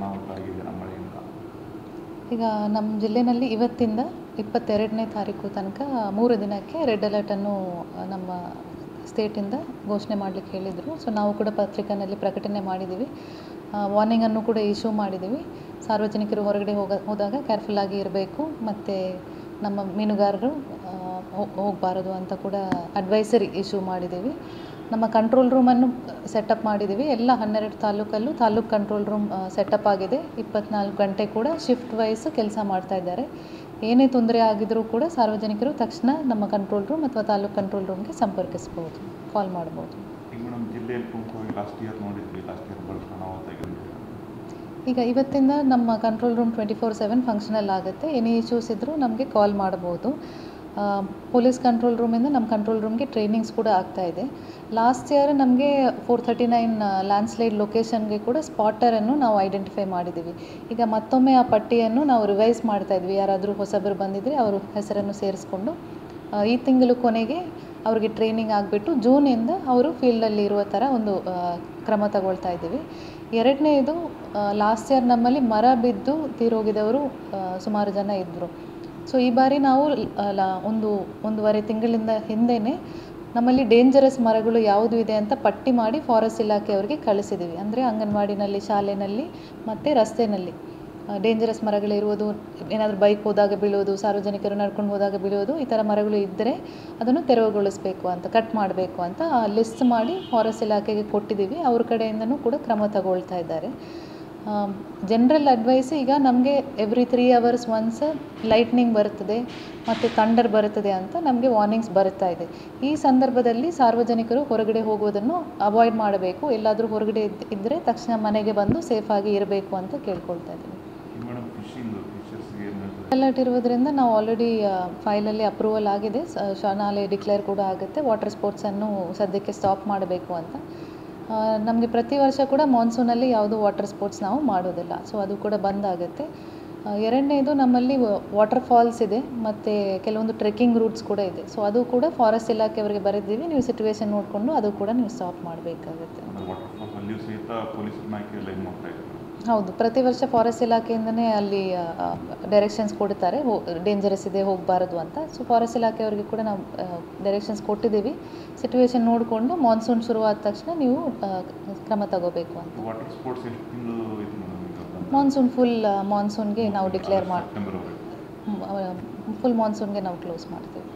ಅನಾಹುತ ಆಗಿದೆ ನಮ್ಮ ಮಳೆಯಿಂದ? ಈಗ ನಮ್ಮ ಜಿಲ್ಲೆಯಲ್ಲಿ ಇವತ್ತಿಂದ 22ನೇ ತಾರೀಕು ತನಕ 3 ದಿನಕ್ಕೆ ರೆಡ್ ಅಲರ್ಟನ್ನು ನಮ್ಮ ಸ್ಟೇಟಿಂದ ಘೋಷಣೆ ಮಾಡಲಿಕ್ಕೆ ಹೇಳಿದರು. ಸೊ ನಾವು ಕೂಡ ಪತ್ರಿಕೆಯಲ್ಲಿ ಪ್ರಕಟಣೆ ಮಾಡಿದ್ದೀವಿ. ವಾರ್ನಿಂಗನ್ನು ಕೂಡ ಇಶ್ಯೂ ಮಾಡಿದ್ದೀವಿ. ಸಾರ್ವಜನಿಕರು ಹೊರಗಡೆ ಹೋದಾಗ ಕೇರ್ಫುಲ್ಲಾಗಿ ಇರಬೇಕು, ಮತ್ತು ನಮ್ಮ ಮೀನುಗಾರರು ಹೋಗಬಾರದು ಅಂತ ಕೂಡ ಅಡ್ವೈಸರಿ ಇಶ್ಯೂ ಮಾಡಿದ್ದೀವಿ. ನಮ್ಮ ಕಂಟ್ರೋಲ್ ರೂಮನ್ನು ಸೆಟಪ್ ಮಾಡಿದ್ದೀವಿ. ಎಲ್ಲ 12 ತಾಲೂಕಲ್ಲೂ ತಾಲೂಕು ಕಂಟ್ರೋಲ್ ರೂಮ್ ಸೆಟಪ್ ಆಗಿದೆ. 24 ಗಂಟೆ ಕೂಡ ಶಿಫ್ಟ್ ವೈಸ್ ಕೆಲಸ ಮಾಡ್ತಾ ಇದ್ದಾರೆ. ಏನೇ ತೊಂದರೆ ಆಗಿದ್ರೂ ಕೂಡ ಸಾರ್ವಜನಿಕರು ತಕ್ಷಣ ನಮ್ಮ ಕಂಟ್ರೋಲ್ ರೂಮ್ ಅಥವಾ ತಾಲೂಕು ಕಂಟ್ರೋಲ್ ರೂಮ್ಗೆ ಸಂಪರ್ಕಿಸ್ಬೋದು, ಕಾಲ್ ಮಾಡ್ಬೋದು. ಈಗ ಮೇಡಮ್, ಜಿಲ್ಲೆಯಲ್ಲಿ ಪ್ರಮುಖವಾಗಿ ಲಾಸ್ಟ್ ಇಯರ್ ಬಹಳಷ್ಟು ಅನಾಹುತ ಆಗಿದೆ. ಈಗ ಇವತ್ತಿಂದ ನಮ್ಮ ಕಂಟ್ರೋಲ್ ರೂಮ್ 24/7 ಫಂಕ್ಷನಲ್ ಆಗುತ್ತೆ. ಎನಿ ಇಶ್ಯೂಸ್ ಇದ್ದರೂ ನಮಗೆ ಕಾಲ್ ಮಾಡ್ಬೋದು. ಪೊಲೀಸ್ ಕಂಟ್ರೋಲ್ ರೂಮಿಂದ ನಮ್ಮ ಕಂಟ್ರೋಲ್ ರೂಮ್ಗೆ ಟ್ರೈನಿಂಗ್ಸ್ ಕೂಡ ಆಗ್ತಾಯಿದೆ. ಲಾಸ್ಟ್ ಇಯರ್ ನಮಗೆ 439 ಲ್ಯಾಂಡ್ಸ್ಲೈಡ್ ಲೊಕೇಶನ್ಗೆ ಕೂಡ ಸ್ಪಾಟರನ್ನು ನಾವು ಐಡೆಂಟಿಫೈ ಮಾಡಿದ್ದೀವಿ. ಈಗ ಮತ್ತೊಮ್ಮೆ ಆ ಪಟ್ಟಿಯನ್ನು ನಾವು ರಿವೈಸ್ ಮಾಡ್ತಾಯಿದ್ವಿ. ಯಾರಾದರೂ ಹೊಸಬರು ಬಂದಿದ್ದರೆ ಅವರು ಹೆಸರನ್ನು ಸೇರಿಸ್ಕೊಂಡು ಈ ತಿಂಗಳು ಕೊನೆಗೆ ಅವರಿಗೆ ಟ್ರೈನಿಂಗ್ ಆಗಿಬಿಟ್ಟು ಜೂನಿಂದ ಅವರು ಫೀಲ್ಡಲ್ಲಿ ಇರುವ ಥರ ಒಂದು ಕ್ರಮ ತಗೊಳ್ತಾ ಇದ್ದೀವಿ. ಎರಡನೇದು, ಲಾಸ್ಟ್ ಇಯರ್ ನಮ್ಮಲ್ಲಿ ಮರ ಬಿದ್ದು ತೀರೋಗಿದವರು ಸುಮಾರು ಜನ ಇದ್ದರು. ಸೊ ಈ ಬಾರಿ ನಾವು ಒಂದೂವರೆ ತಿಂಗಳಿಂದ ಹಿಂದೆಯೇ ನಮ್ಮಲ್ಲಿ ಡೇಂಜರಸ್ ಮರಗಳು ಯಾವುದು ಇದೆ ಅಂತ ಪಟ್ಟಿ ಮಾಡಿ ಫಾರೆಸ್ಟ್ ಇಲಾಖೆಯವರಿಗೆ ಕಳಿಸಿದ್ದೀವಿ. ಅಂದರೆ ಅಂಗನವಾಡಿನಲ್ಲಿ, ಶಾಲೆಯಲ್ಲಿ ಮತ್ತು ರಸ್ತೆಯಲ್ಲಿ ಡೇಂಜರಸ್ ಮರಗಳಿರುವುದು, ಏನಾದರೂ ಬೈಕ್ ಹೋದಾಗ ಬೀಳೋದು, ಸಾರ್ವಜನಿಕರು ನಡ್ಕೊಂಡು ಹೋದಾಗ ಬೀಳೋದು, ಈ ಥರ ಮರಗಳು ಇದ್ದರೆ ಅದನ್ನು ತೆರವುಗೊಳಿಸಬೇಕು ಅಂತ, ಕಟ್ ಮಾಡಬೇಕು ಅಂತ ಲಿಸ್ಟ್ ಮಾಡಿ ಫಾರೆಸ್ಟ್ ಇಲಾಖೆಗೆ ಕೊಟ್ಟಿದ್ದೀವಿ. ಅವ್ರ ಕಡೆಯಿಂದನೂ ಕೂಡ ಕ್ರಮ ತಗೊಳ್ತಾ ಇದ್ದಾರೆ. ಜನರಲ್ ಅಡ್ವೈಸ್, ಈಗ ನಮಗೆ ಎವ್ರಿ 3 hours ಒನ್ಸ್ ಲೈಟ್ನಿಂಗ್ ಬರುತ್ತದೆ ಮತ್ತು ಥಂಡರ್ ಬರುತ್ತದೆ ಅಂತ ನಮಗೆ ವಾರ್ನಿಂಗ್ಸ್ ಬರುತ್ತಾ ಇದೆ. ಈ ಸಂದರ್ಭದಲ್ಲಿ ಸಾರ್ವಜನಿಕರು ಹೊರಗಡೆ ಹೋಗೋದನ್ನು ಅವಾಯ್ಡ್ ಮಾಡಬೇಕು. ಎಲ್ಲಾದರೂ ಹೊರಗಡೆ ಇದ್ದರೆ ತಕ್ಷಣ ಮನೆಗೆ ಬಂದು ಸೇಫಾಗಿ ಇರಬೇಕು ಅಂತ ಕೇಳ್ಕೊಳ್ತಾ ಇದ್ದೀವಿ. ಅಲರ್ಟ್ ಇರೋದ್ರಿಂದ ನಾವು ಆಲ್ರೆಡಿ ಫೈಲಲ್ಲಿ ಅಪ್ರೂವಲ್ ಆಗಿದೆ. ನಾಳೆ ಡಿಕ್ಲೇರ್ ಕೂಡ ಆಗುತ್ತೆ. ವಾಟರ್ ಸ್ಪೋರ್ಟ್ಸನ್ನು ಸದ್ಯಕ್ಕೆ ಸ್ಟಾಪ್ ಮಾಡಬೇಕು ಅಂತ. ನಮಗೆ ಪ್ರತಿ ವರ್ಷ ಕೂಡ ಮಾನ್ಸೂನಲ್ಲಿ ಯಾವುದೂ ವಾಟರ್ ಸ್ಪೋರ್ಟ್ಸ್ ನಾವು ಮಾಡೋದಿಲ್ಲ. ಸೊ ಅದು ಕೂಡ ಬಂದಾಗುತ್ತೆ. ಎರಡನೇದು, ನಮ್ಮಲ್ಲಿ ವಾಟರ್ ಫಾಲ್ಸ್ ಇದೆ ಮತ್ತು ಕೆಲವೊಂದು ಟ್ರೆಕ್ಕಿಂಗ್ ರೂಟ್ಸ್ ಕೂಡ ಇದೆ. ಸೊ ಅದು ಕೂಡ ಫಾರೆಸ್ಟ್ ಇಲಾಖೆಯವರಿಗೆ ಬರೆದಿದ್ದೀವಿ. ನೀವು ಸಿಚುವೇಶನ್ ನೋಡಿಕೊಂಡು ಅದು ಕೂಡ ನೀವು ಸ್ಟಾಪ್ ಮಾಡಬೇಕಾಗುತ್ತೆ. ಹೌದು, ಪ್ರತಿ ವರ್ಷ ಫಾರೆಸ್ಟ್ ಇಲಾಖೆಯಿಂದನೇ ಅಲ್ಲಿ ಡೈರೆಕ್ಷನ್ಸ್ ಕೊಡ್ತಾರೆ, ಡೇಂಜರಸ್ ಇದೆ ಹೋಗಬಾರದು ಅಂತ. ಸೊ ಫಾರೆಸ್ಟ್ ಇಲಾಖೆಯವರಿಗೆ ಕೂಡ ನಾವು ಡೈರೆಕ್ಷನ್ಸ್ ಕೊಟ್ಟಿದ್ದೀವಿ. ಸಿಚುವೇಶನ್ ನೋಡಿಕೊಂಡು ಮಾನ್ಸೂನ್ ಶುರುವಾದ ತಕ್ಷಣ ನೀವು ಕ್ರಮ ತಗೋಬೇಕು ಅಂತ. ಮಾನ್ಸೂನ್ ಮಾನ್ಸೂನ್ಗೆ ನಾವು ಡಿಕ್ಲೇರ್ ಫುಲ್ ಮಾನ್ಸೂನ್ಗೆ ನಾವು ಕ್ಲೋಸ್ ಮಾಡ್ತೀವಿ.